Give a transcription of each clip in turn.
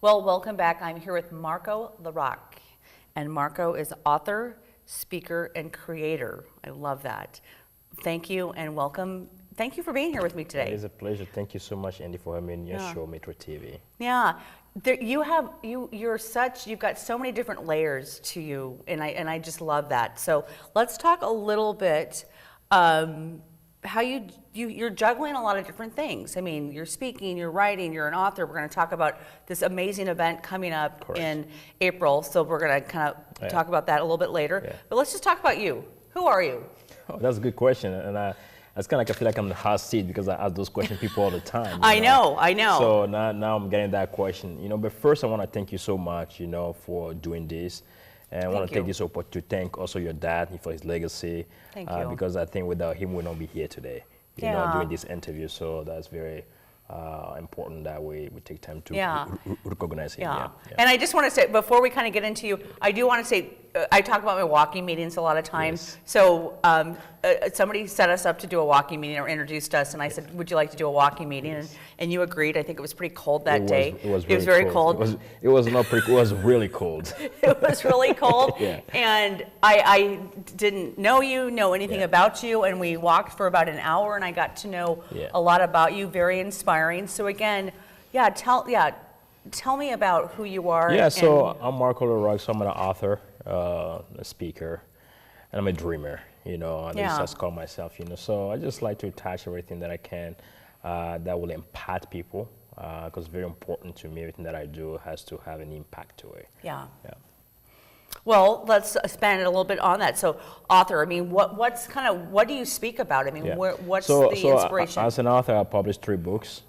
Well, welcome back. I'm here with Marco LeRoc, and Marco is author, speaker, and creator. I love that. Thank you and welcome. Thank you for being here with me today. It is a pleasure. Thank you so much, Andy, for having me on your show, metroTV. Yeah, you've got so many different layers to you, and I just love that. So let's talk a little bit how you're juggling a lot of different things. I mean, you're speaking, you're writing, you're an author. We're going to talk about this amazing event coming up in April. So we're going to kind of talk about that a little bit later. Yeah. But let's just talk about you. Who are you? Oh, that's a good question, and it's kind of like I feel like I'm in the hot seat because I ask those questions people all the time. I know. So now I'm getting that question. But first I want to thank you so much, for doing this. And I want to take this opportunity to thank also your dad for his legacy. Thank you. Because I think without him, we'll not be here today, doing this interview. So that's very important that we take time to recognize him. Yeah. And I just want to say, before we kind of get into you, I do want to say, I talk about my walking meetings a lot of times. Yes. So somebody set us up to do a walking meeting or introduced us, and I said, would you like to do a walking meeting? Yes. And you agreed. I think it was pretty cold that day. It was very cold. It was not pretty cold. It was really cold. It was really cold. And I didn't know anything about you, and we walked for about an hour, and I got to know a lot about you. Very inspiring. So again, tell me about who you are. Yeah, so I'm Marco LeRoc, so I'm an author, a speaker, and I'm a dreamer, at least that's called myself, So I just like to attach everything that I can that will impact people, because it's very important to me. Everything that I do has to have an impact to it. Yeah. Well, let's expand it a little bit on that. So, author, I mean, what do you speak about? I mean, what's the inspiration? As an author, I published 3 books.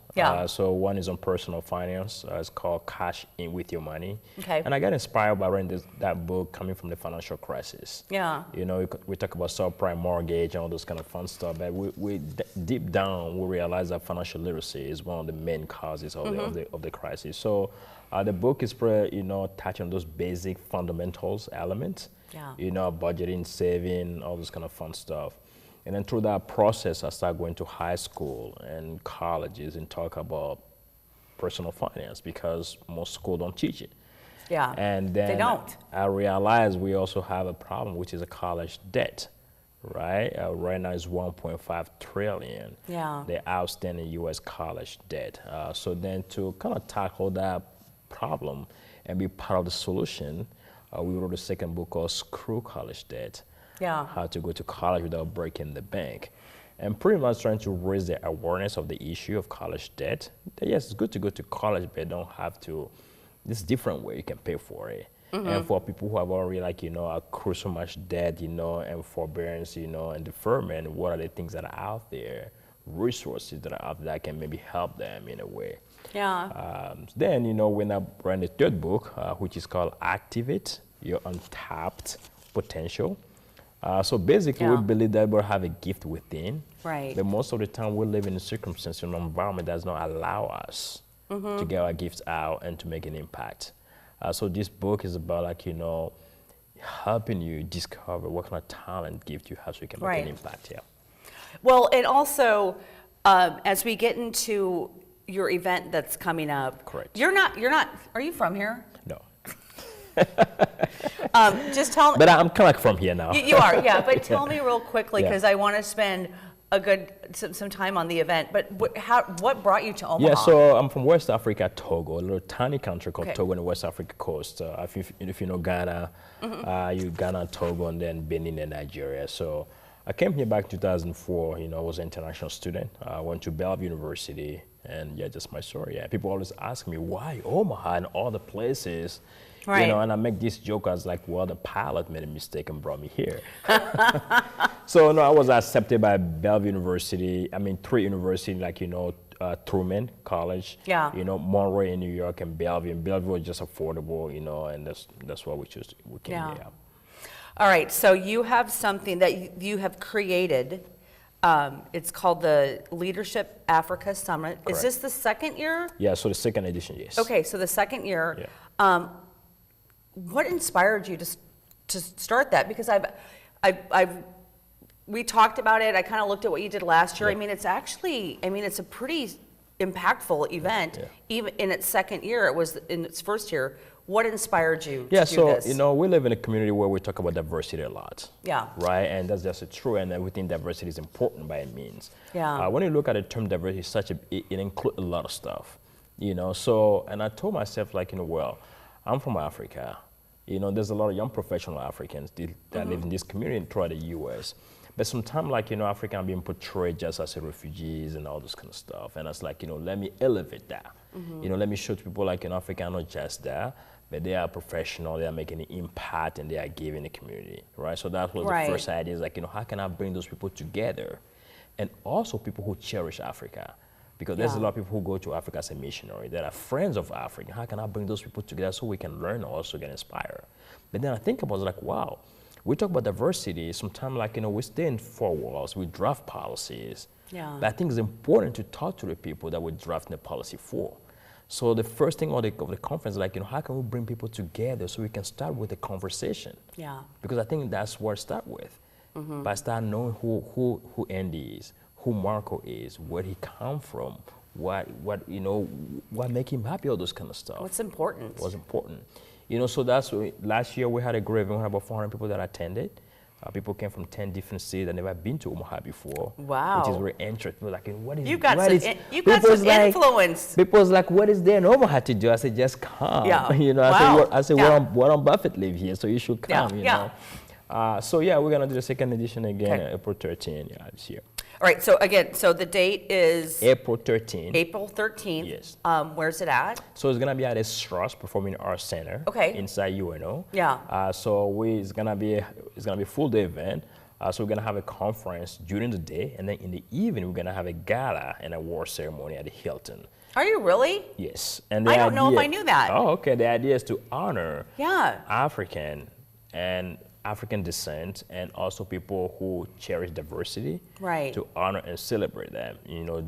So one is on personal finance. It's called Cash In With Your Money. Okay. And I got inspired by reading that book coming from the financial crisis. Yeah. We talk about subprime mortgage and all those kind of fun stuff, but we deep down we realize that financial literacy is one of the main causes of the crisis. So the book is touch on those basic fundamentals elements. Budgeting, saving, all this kind of fun stuff. And then through that process, I started going to high school and colleges and talk about personal finance because most schools don't teach it. Yeah, and then they don't. I realized we also have a problem, which is a college debt, right? Right now it's 1.5 trillion. Yeah. The outstanding U.S. college debt. So then to kind of tackle that problem and be part of the solution, we wrote a second book called Screw College Debt. How to go to college without breaking the bank. And pretty much trying to raise the awareness of the issue of college debt. That yes, it's good to go to college, but you don't have to, there's a different way you can pay for it. And for people who have already accrued so much debt, and forbearance, and deferment, what are the things that are out there, resources that are out there that can maybe help them in a way. Then, when I ran the third book, which is called Activate Your Untapped Potential. So basically, we believe that we have a gift within. Right. But most of the time, we live in a circumstance, in an environment that does not allow us to get our gifts out and to make an impact. So this book is about, helping you discover what kind of talent, gift you have so you can make an impact. Well, and also, as we get into your event that's coming up. Correct. Are you from here? No. Just tell me. But I'm kind of from here now. You are, yeah. But tell me real quickly, because I want to spend some time on the event. But what brought you to Omaha? Yeah, so I'm from West Africa, Togo, a little tiny country called Togo on the West Africa coast. If you know Ghana, Ghana, Togo, and then Benin and Nigeria. So I came here back in 2004. I was an international student. I went to Bellevue University, and just my story. Yeah, people always ask me why Omaha and all the places. Right. And I make this joke as the pilot made a mistake and brought me here. So no, I was accepted by Bellevue University. 3 universities, Truman College, Monroe in New York, and Bellevue. And Bellevue was just affordable, and that's why we chose. We came here. All right, so you have something that you have created. It's called the Leadership Africa Summit. Correct. Is this the second year? Yeah, so the second edition, yes. Okay, so the second year. Yeah. What inspired you to start that? Because we talked about it. I kind of looked at what you did last year. Yeah. It's a pretty impactful event. Yeah. Even in its second year, it was in its first year. What inspired you to do so this? we live in a community where we talk about diversity a lot. Yeah. Right, and that's just true. And we think diversity is important by any means. Yeah. When you look at the term diversity, it includes a lot of stuff. So and I told myself well, I'm from Africa. There's a lot of young professional Africans that live in this community throughout the U.S. But sometimes, African are being portrayed just as refugees and all this kind of stuff. And it's let me elevate that. Let me show to people Africa are not just there, but they are professional, they are making an impact, and they are giving the community, right? So that was the first idea, is how can I bring those people together? And also people who cherish Africa. Because there's a lot of people who go to Africa as a missionary that are friends of Africa. How can I bring those people together so we can learn and also get inspired? But then I think about it wow, we talk about diversity, sometimes we stay in four walls, we draft policies. Yeah. But I think it's important to talk to the people that we're drafting the policy for. So the first thing of the conference is how can we bring people together so we can start with a conversation? Yeah. Because I think that's where it starts with. By start knowing who Andy is, who Marco is, where he come from, what make him happy, all those kind of stuff. What's important? What's important. So that's last year we had a great event. We had about 400 people that attended. People came from 10 different cities that never been to Omaha before. Wow. Which is very interesting. What is you got some influence. People's what is there in Omaha to do? I said, just come. Yeah. I said, Warren Buffett live here, so you should come. Yeah. So we're gonna do the second edition again, April 13th, this year. All right, so again, the date is April 13th. April 13th. Yes. Where's it at? So it's gonna be at the Strauss Performing Arts Center. Okay. Inside UNO. Yeah. So it's gonna be a full day event. So we're gonna have a conference during the day, and then in the evening we're gonna have a gala and award ceremony at the Hilton. Are you really? Yes. And I don't know if I knew that. Oh, okay. The idea is to honor African descent, and also people who cherish diversity, right? To honor and celebrate them.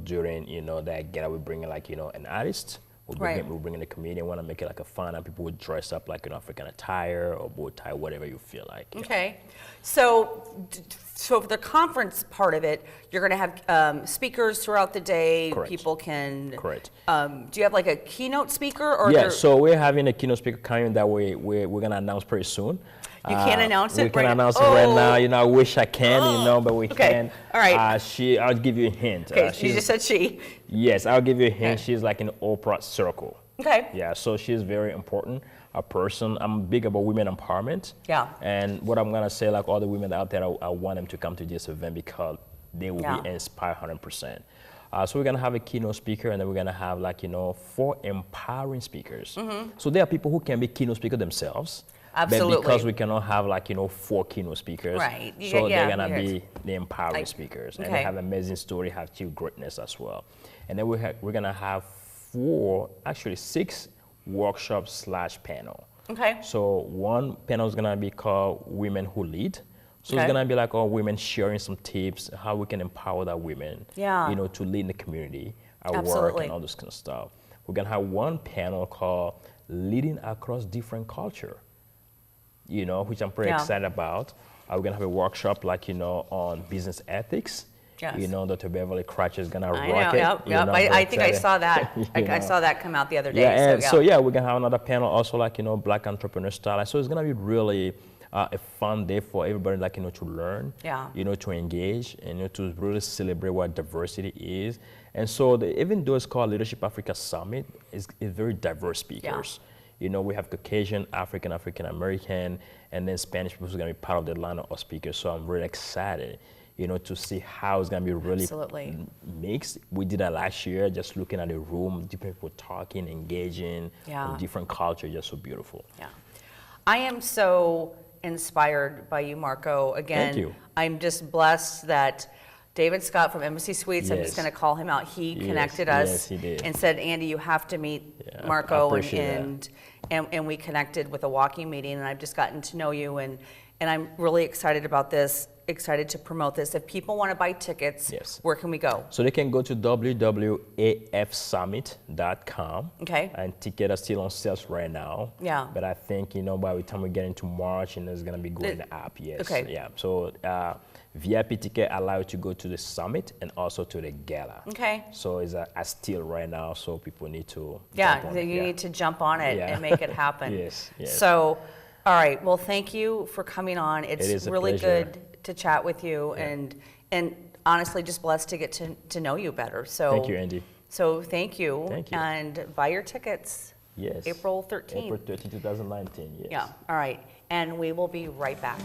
During that gala, we bring an artist. We'll bring in a comedian. Want to make it a fun, and people would dress up African attire or bow tie, whatever you feel like. Okay, so for the conference part of it, you're going to have speakers throughout the day. Correct. People can. Correct. Do you have a keynote speaker or? Yeah, so we're having a keynote speaker coming that we're going to announce pretty soon. You can't announce it. We can't announce it right now. I wish I can, but we can. All right. I'll give you a hint. Okay, you just said she. Yes, I'll give you a hint. Okay. She's in the Oprah circle. Okay. Yeah, so she's very important, a person. I'm big about women empowerment. Yeah. And what I'm gonna say, all the women out there, I want them to come to this event because they will be inspired 100%. So we're gonna have a keynote speaker, and then we're gonna have 4 empowering speakers. So there are people who can be keynote speakers themselves. Absolutely. But because we cannot have 4 keynote speakers, right? So they're gonna be the empowering speakers, and okay. they have amazing story, have achieved greatness as well. And then we're gonna have 6 workshops / panel. Okay. So one panel is gonna be called Women Who Lead. So it's gonna be all women sharing some tips how we can empower that women, to lead in the community, our work, and all this kind of stuff. We're gonna have one panel called Leading Across Different Culture. Which I'm pretty excited about. We're gonna have a workshop on business ethics. Yes. Dr. Beverly Crutch is gonna rock it. Yep. I think I saw that. I saw that come out the other day. Yeah, we're gonna have another panel also Black entrepreneur style. So it's gonna be really a fun day for everybody to learn, to engage, and to really celebrate what diversity is. And so even though it's called Leadership Africa Summit, it's very diverse speakers. We have Caucasian, African American, and then Spanish people who are going to be part of the lineup of speakers. So I'm really excited, to see how it's going to be really mixed. We did that last year, just looking at the room, different people talking, engaging, from different cultures, just so beautiful. Yeah. I am so inspired by you, Marco. Again, thank you. I'm just blessed that David Scott from Embassy Suites, I'm just going to call him out. He connected us and said, Andy, you have to meet Marco. And we connected with a walking meeting, and I've just gotten to know you, and I'm really excited about this. excited to promote this. If people want to buy tickets, yes, where can we go? So they can go to www.afsummit.com. Okay. And tickets are still on sales right now. Yeah. But I think, you know, by the time we get into March, and it's going to be going up. Yes. Okay. Yeah. So VIP ticket allow you to go to the summit and also to the gala. Okay. So it's a steal right now. So people need to. Yeah. You need to jump on it and make it happen. Yes. Yes. So, all right. Well, thank you for coming on. It's really pleasure. good to chat with you, and honestly, just blessed to get to know you better. So thank you, Andy. So thank you. Thank you. And buy your tickets. Yes. April 13th. April 13, 2019. Yes. Yeah. All right. And we will be right back.